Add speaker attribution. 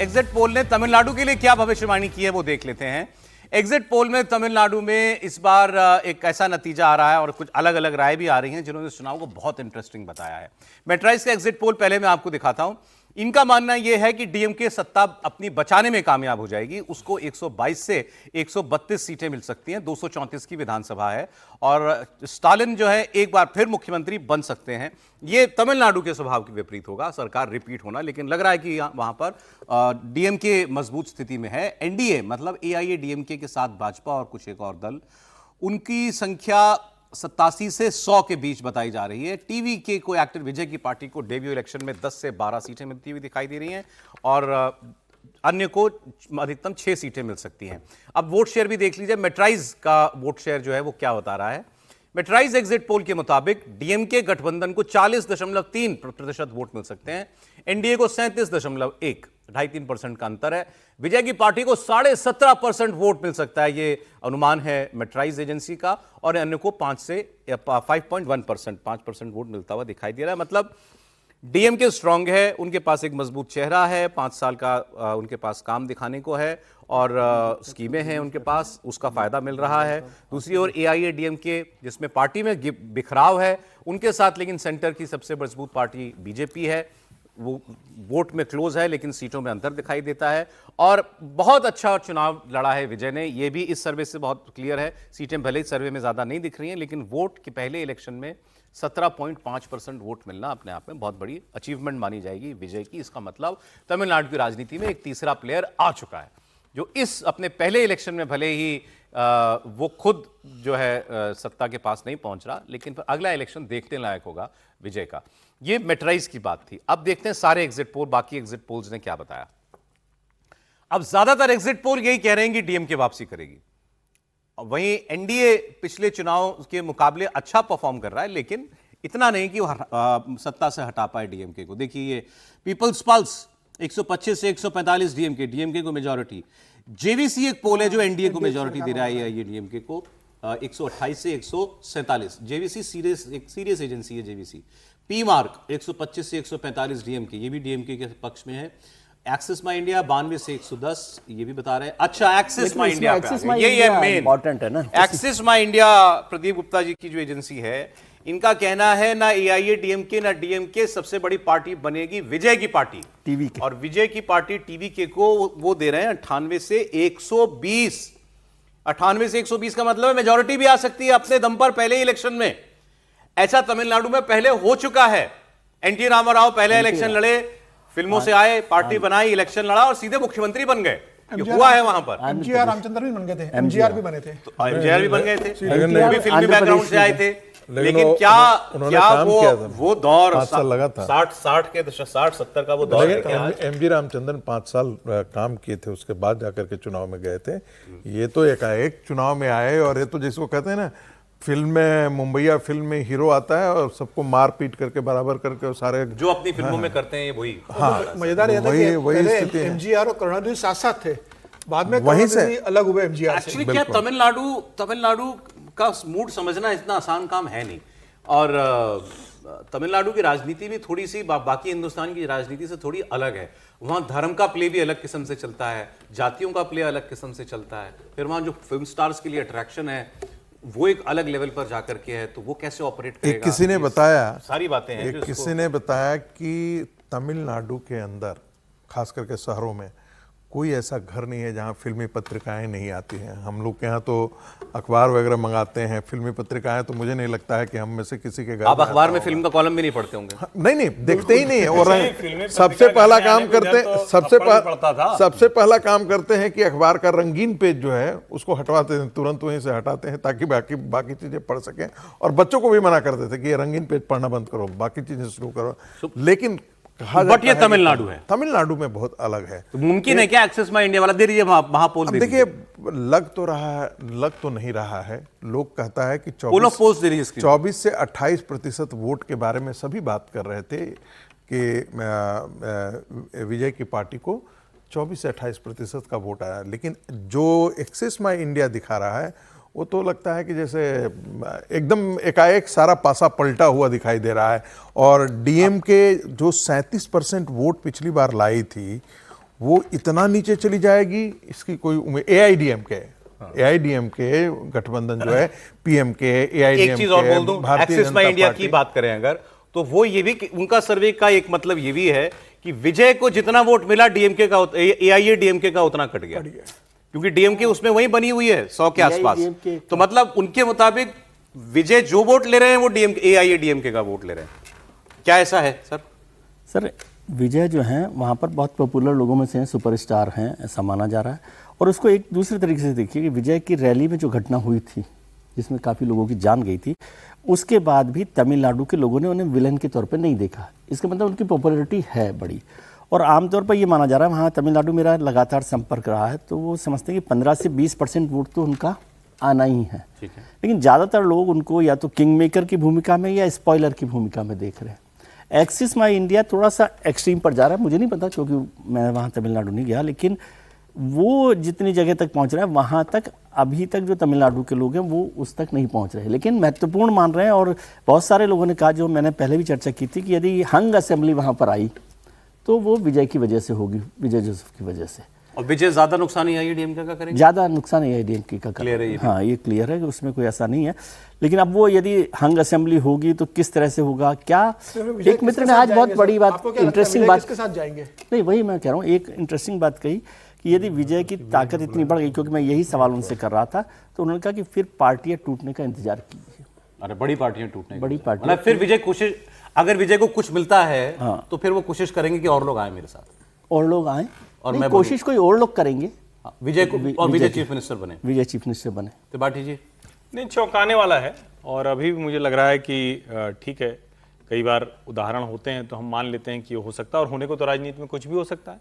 Speaker 1: Exit poll ने तमिलनाडु के लिए क्या भविष्यवाणी की है वो देख लेते हैं। एग्जिट पोल में तमिलनाडु में इस बार एक ऐसा नतीजा आ रहा है और कुछ अलग अलग राय भी आ रही हैं जिन्होंने इस चुनाव को बहुत इंटरेस्टिंग बताया है। मेट्राइज का एग्जिट पोल पहले मैं आपको दिखाता हूं। इनका मानना यह है कि डीएमके सत्ता अपनी बचाने में कामयाब हो जाएगी। उसको 122 से 132 सीटें मिल सकती हैं। 234 की विधानसभा है और स्टालिन जो है एक बार फिर मुख्यमंत्री बन सकते हैं। यह तमिलनाडु के स्वभाव के विपरीत होगा, सरकार रिपीट होना, लेकिन लग रहा है कि वहां पर डीएमके मजबूत स्थिति में है। एनडीए मतलब एआईएडीएमके के साथ भाजपा और कुछ एक और दल, उनकी संख्या 87 से 100 के बीच बताई जा रही है। टीवी के को एक्टर विजय की पार्टी को डेब्यू इलेक्शन में 10 से 12 सीटें मिलती हुई दिखाई दे रही हैं और अन्य को अधिकतम 6 सीटें मिल सकती हैं। अब वोट शेयर भी देख लीजिए। मेट्राइज का वोट शेयर जो है वो क्या बता रहा है। मेट्राइज एग्जिट पोल के मुताबिक डीएमके गठबंधन को 40.3% वोट मिल सकते हैं। एनडीए को 37.1, 2.5-3% का अंतर है। विजय की पार्टी को 17.5% वोट मिल सकता है, ये अनुमान है मेट्राइज एजेंसी का, और अन्य को 5.1%, 5% वोट मिलता हुआ दिखाई दे रहा है। मतलब डीएमके स्ट्रांग है, उनके पास एक मजबूत चेहरा है, 5 साल का उनके पास काम दिखाने को है और स्कीमें हैं उनके पास, उसका फायदा मिल रहा है। दूसरी ओर एआईएडीएमके जिसमें पार्टी में बिखराव है, उनके साथ लेकिन सेंटर की सबसे मजबूत पार्टी बीजेपी है। वो वोट में क्लोज है लेकिन सीटों में अंतर दिखाई देता है और बहुत अच्छा चुनाव लड़ा है विजय ने। ये भी इस सर्वे से बहुत क्लियर है। सीटें भले ही सर्वे में ज्यादा नहीं दिख रही हैं लेकिन वोट के पहले इलेक्शन में 17.5% वोट मिलना अपने आप में बहुत बड़ी अचीवमेंट मानी जाएगी विजय की। इसका मतलब तमिलनाडु की राजनीति में एक तीसरा प्लेयर आ चुका है जो इस अपने पहले इलेक्शन में भले ही वो खुद जो है सत्ता के पास नहीं पहुंच रहा, लेकिन फिर अगला इलेक्शन देखने लायक होगा विजय का। ये मेट्राइज की बात थी। अब देखते हैं सारे एग्जिट पोल, बाकी एग्जिट पोल्स ने क्या बताया। अब ज्यादातर एग्जिट पोल यही कह रहे हैं कि डीएमके वापसी करेगी। वहीं एनडीए पिछले चुनाव के मुकाबले अच्छा परफॉर्म कर रहा है लेकिन इतना नहीं कि वो सत्ता से हटा पाए डीएमके को। देखिए ये पीपल्स पल्स 125 से 145 डीएमके को मेजॉरिटी। जेवीसी एक पोल है जो एनडीए को मेजॉरिटी दे रहा है, ये डीएमके को 128 से 147। जेवीसी सीरियस एजेंसी है जेवीसी। पी मार्क 125 से 145 डीएमके, ये भी डीएमके के पक्ष में है। एक्सिस माई इंडिया 92 से 110, ये भी बता रहे हैं। अच्छा, एक्सिस माई इंडिया ये है मेन इंपॉर्टेंट है ना। Axis My India Pradeep Gupta ji की जो एजेंसी है, इनका कहना है ना एआईएडीएमके ना डीएमके, सबसे बड़ी पार्टी बनेगी विजय की पार्टी टीवी के, और विजय की पार्टी टीवी के को वो दे रहे हैं 98 से 120। 98 से 120 का मतलब है मेजॉरिटी भी आ सकती है अपने दम पर पहले ही इलेक्शन में। ऐसा तमिलनाडु में पहले हो चुका है। एनटी रामाराव पहले इलेक्शन लड़े, फिल्मों से आए, पार्टी बनाई, इलेक्शन लड़ा और सीधे मुख्यमंत्री बन गए। हुआ है वहां पर।
Speaker 2: एमजीआर रामचंद्र भी बन गए थे, एमजीआर भी बने थे,
Speaker 1: एमजीआर भी बन गए थे, वो भी फिल्मी बैकग्राउंड से आए थे। लेकिन क्या वो दौर
Speaker 3: 5 साल लगा था,
Speaker 1: 60-70 का वो दौर।
Speaker 3: एमजी रामचंद्रन 5 साल काम किए थे, उसके बाद जाकर के चुनाव में गए थे। ये तो एकाएक चुनाव में आए और ये तो जिसको कहते हैं ना, फिल्म में मुंबईया फिल्म में हीरो आता है और सबको मार पीट करके बराबर करके सारे
Speaker 1: जो अपनी फिल्मों में करते हैं वही।
Speaker 2: मजेदार ये था कि पहले एमजीआर और करुणानिधि साथ साथ थे, बाद में वहीं से अलग हुए एमजीआर से।
Speaker 1: एक्चुअली क्या तमिलनाडु का मूड समझना इतना आसान काम है नहीं। और तमिलनाडु की राजनीति भी थोड़ी सी बाकी हिंदुस्तान की राजनीति से थोड़ी अलग है। वहां धर्म का प्ले भी अलग किस्म से चलता है, जातियों का प्ले अलग किस्म से चलता है। फिर वहां जो फिल्म स्टार्स के लिए अट्रैक्शन है वो एक अलग लेवल पर जाकर के है, तो वो कैसे ऑपरेट करेगा।
Speaker 3: किसी ने बताया,
Speaker 1: सारी बातें हैं,
Speaker 3: किसी ने बताया कि तमिलनाडु के अंदर खास करके शहरों में कोई ऐसा घर नहीं है जहां फिल्मी पत्रिकाएं नहीं आती हैं। हम लोग के यहाँ तो अखबार वगैरह मंगाते हैं, फिल्मी पत्रिकाएं तो मुझे नहीं लगता है कि हम में से किसी के घर।
Speaker 1: आप अखबार में फिल्म का कॉलम भी नहीं पढ़ते होंगे?
Speaker 3: नहीं, देखते ही नहीं है। और सबसे पहला काम करते सबसे पहला काम करते हैं कि अखबार का रंगीन पेज जो है उसको हटवाते हैं, तुरंत वहीं से हटाते हैं ताकि बाकी चीजें पढ़ सकें। और बच्चों को भी मना करते थे कि ये रंगीन पेज पढ़ना बंद करो, बाकी चीजें शुरू करो। लेकिन
Speaker 1: बट ये तमिलनाडु है,
Speaker 3: तमिलनाडु में बहुत अलग है।
Speaker 1: तो मुमकिन है क्या एक्सिस माई इंडिया वाला दे दीजिए महापोल?
Speaker 3: देखिए, लग तो नहीं रहा है। लोग कहता है कि 24 से 28% वोट के बारे में सभी बात कर रहे थे कि विजय की पार्टी को 24 से 28% का वोट आया। लेकिन जो एक्सिस माई इंडिया दिखा रहा है वो तो लगता है कि जैसे एकदम एकाएक सारा पासा पलटा हुआ दिखाई दे रहा है। और डीएमके जो 37% वोट पिछली बार लाई थी वो इतना नीचे चली जाएगी इसकी कोई उम्मीद। एआईडीएमके गठबंधन जो है, पीएमके,
Speaker 1: एक चीज और बोल दूं, एक्सिस माई इंडिया की बात करें अगर, तो वो ये भी उनका सर्वे का एक मतलब ये भी है कि विजय को जितना वोट मिला डीएमके का, एआईएडीएमके का उतना कट गया, क्योंकि डीएमके उसमें वही बनी हुई है 100 के आसपास। तो मतलब उनके मुताबिक विजय जो वोट ले रहे हैं वो डीएमके, एआईएडीएमके का वोट ले रहे हैं। क्या ऐसा है सर?
Speaker 4: सर विजय जो हैं वहाँ पर बहुत पॉपुलर लोगों में से हैं, सुपरस्टार हैं, ऐसा माना जा रहा है। और उसको एक दूसरे तरीके से देखिए कि विजय की रैली में जो घटना हुई थी जिसमें काफ़ी लोगों की जान गई थी, उसके बाद भी तमिलनाडु के लोगों ने उन्हें विलन के तौर पे नहीं देखा। इसका मतलब उनकी पॉपुलैरिटी है बड़ी। और आमतौर पर ये माना जा रहा है, वहाँ तमिलनाडु मेरा लगातार संपर्क रहा है, तो वो समझते हैं कि 15 से 20% वोट तो उनका आना ही है। लेकिन ज़्यादातर लोग उनको या तो किंग मेकर की भूमिका में या स्पॉइलर की भूमिका में देख रहे हैं। एक्सिस माई इंडिया थोड़ा सा एक्सट्रीम पर जा रहा है, मुझे नहीं पता क्योंकि मैं वहाँ तमिलनाडु नहीं गया, लेकिन वो जितनी जगह तक पहुँच रहा है वहाँ तक अभी तक जो तमिलनाडु के लोग हैं वो उस तक नहीं पहुँच रहे, लेकिन महत्वपूर्ण मान रहे हैं। और बहुत सारे लोगों ने कहा, जो मैंने पहले भी चर्चा की थी, कि यदि हंग असेंबली वहाँ पर आई तो वो विजय की वजह से होगी, विजय जोसेफ की वजह से।
Speaker 1: और विजय ज्यादा नुकसान एआईएडीएमके का करेंगे?
Speaker 4: ज़्यादा नुकसान एआईएडीएमके का
Speaker 1: क्लियर है?
Speaker 4: हाँ, ये क्लियर है कि उसमें कोई ऐसा नहीं है। लेकिन अब वो यदि हंग असेंबली होगी तो किस तरह से होगा, क्या एक मित्र ने आज बहुत बड़ी बात, इंटरेस्टिंग बात
Speaker 2: के साथ जाएंगे?
Speaker 4: नहीं, वही मैं कह रहा हूँ, एक इंटरेस्टिंग बात कही कि यदि विजय की ताकत इतनी बढ़ गई, क्योंकि मैं यही सवाल उनसे कर रहा था, तो उन्होंने कहा कि फिर पार्टियां टूटने का इंतजार कीजिए।
Speaker 1: अरे बड़ी पार्टियां टूटने,
Speaker 4: बड़ी पार्टियां,
Speaker 1: फिर विजय कोशिश, अगर विजय को कुछ मिलता है तो फिर वो कोशिश करेंगे कि और लोग आए मेरे साथ,
Speaker 4: और लोग आए, और मैं कोशिश कोई और लोग करेंगे
Speaker 1: विजय को, और विजय चीफ मिनिस्टर बने,
Speaker 4: विजय चीफ मिनिस्टर बने।
Speaker 1: त्रिपाठी जी?
Speaker 5: नहीं, चौंकाने वाला है। और अभी भी मुझे लग रहा है कि ठीक है, कई बार उदाहरण होते हैं तो हम मान लेते हैं कि हो सकता है, और होने को तो राजनीति में कुछ भी हो सकता है।